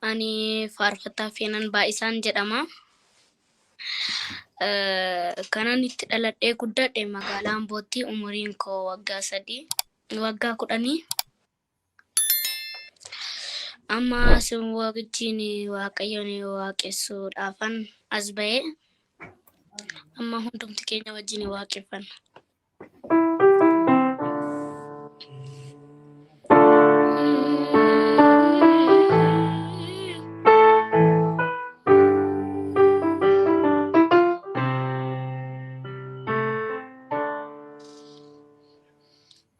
Ani faarfataa Feenan Baay'isaan jedhama. Kanan itti dhaladhee guddadhe magaalaa Ambootti. Umuriin koo waggaa 10. Amma sin wajjin Waaqayyoon waaqessuudhaafan as ba'e. Amma hundumti keenya wajjin waaqeffanna.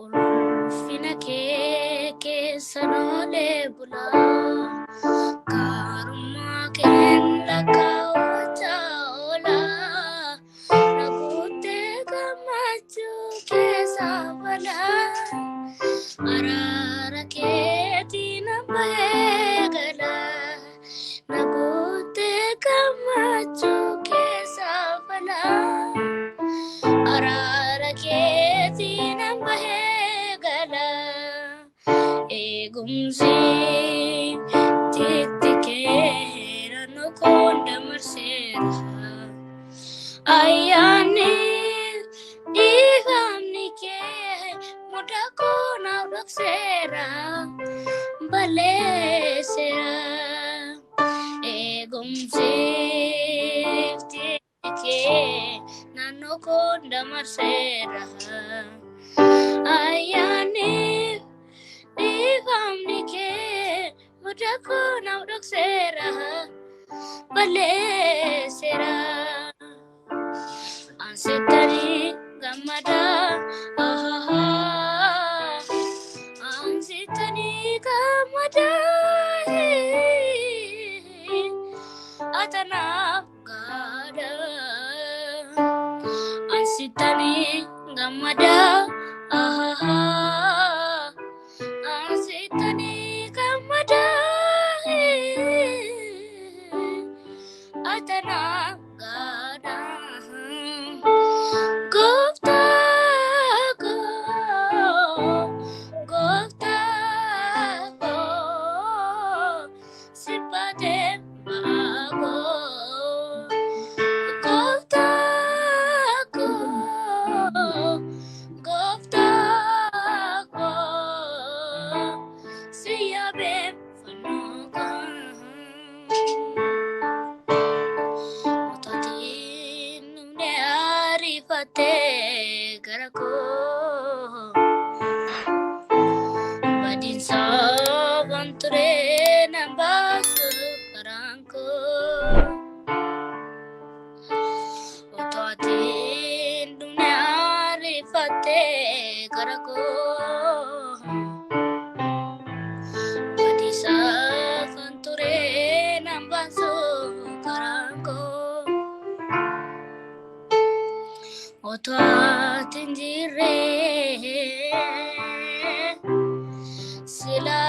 Ulfina kee keessa noolee bulaa, gaarummaa kee lakkaa'uutaa oolaa, na guuttee gammachuu keessa balaa, araara keetiin bahee galaa, na guuttee gammachuu keessa balaa, araara keetiin bahee Egumsi titikera no konda marsera ayani dihamnike mudako na udaksera balesera Egumsi titikera no konda marsera ayani Dihamnike mudako na udaksera balesera ansetani gamada ansetani gamada atana gada ansetani gamada Ansitani gamada atana gada gofta go sipate mago gofta go Garako badin sabanture nambasu karanko otatin dunia rifate garako badin sabanture nambasu karanko Otatin jire sila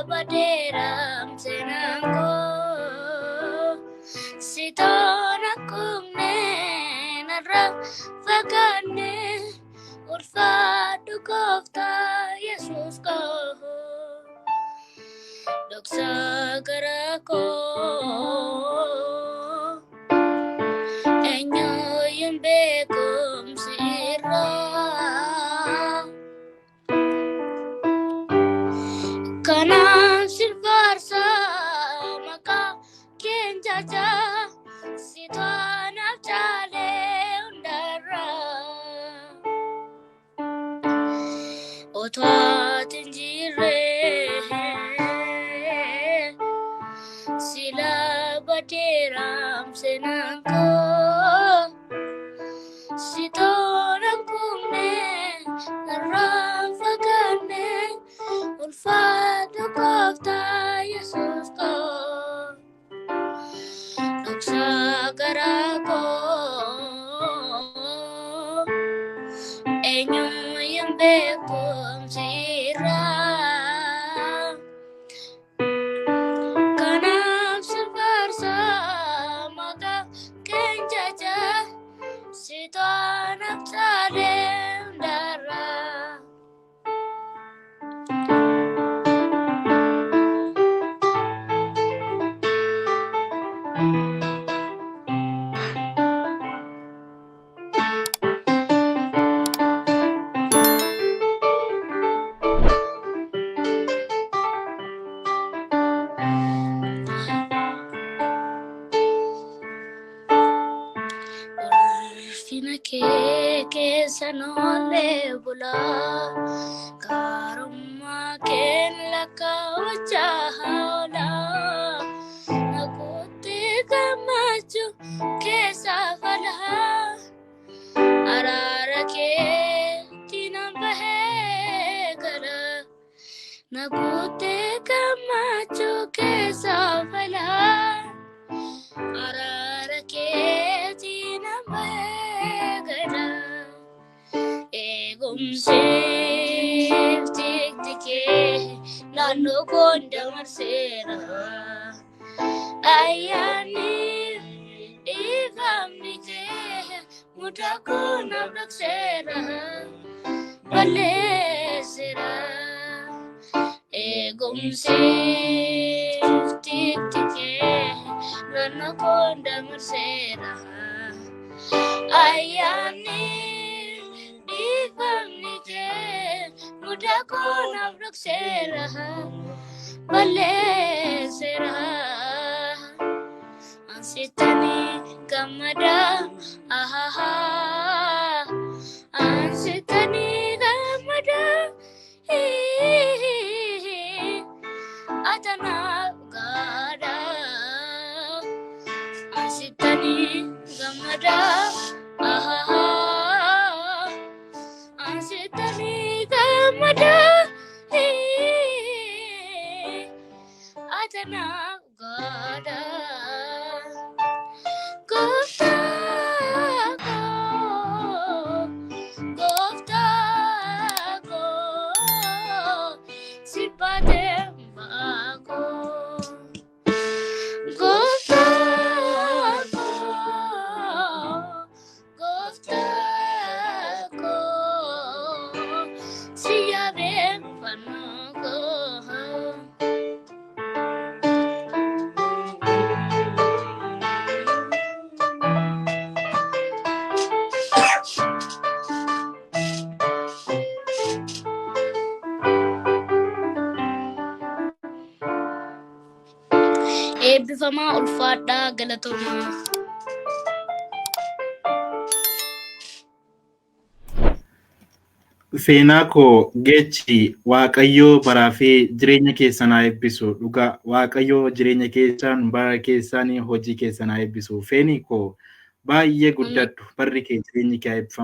baderam senangko sitona kumne narra fagane urfa dukofta Yesus ko doksa garako enyo yembeko Kana silvarsa maka kenjaja sitwana chale undara otwa tinjire sila bateram senangko sitwana kumne rafagane ulfado kofta Yesus ko doksa garako enyo yung bekom sira kanam silvarsa maga kenjaja sito anak salem darah keessa noollee bulaa gaarummaa keen lakkaawwachaa oolaa naguutti gammachuu keessaa falaa araara keetti nan bahee gara naguutti gammachuu keessaa falaa araara keetti nan bahee gara eegumseef tiktikee naannoo koon damarseera ayyaanni dhiifamni kee mudaa koon abdaqseera balleesseera eegumseef tiktikee naannoo koon damarseera ayyaanni dhiifamni kee mudaa koon abdaqseera balleesseera ansitanii gammada ansitanii gammada atanaa gaada ansitanii gammada ansitanii gammada atanaa gaada eebbifamaa ulfaadhaa galatoomaa. Seenaa koo geechi Waaqayyoo baraa fi jireenya keessan haa eebbisu. Dhugaa Waaqayyoo jireenya keessan bara keessanii hojii keessan haa eebbisu. Feenii koo baay'ee guddadhu barri kee jireenyi kee haa eebbifamu.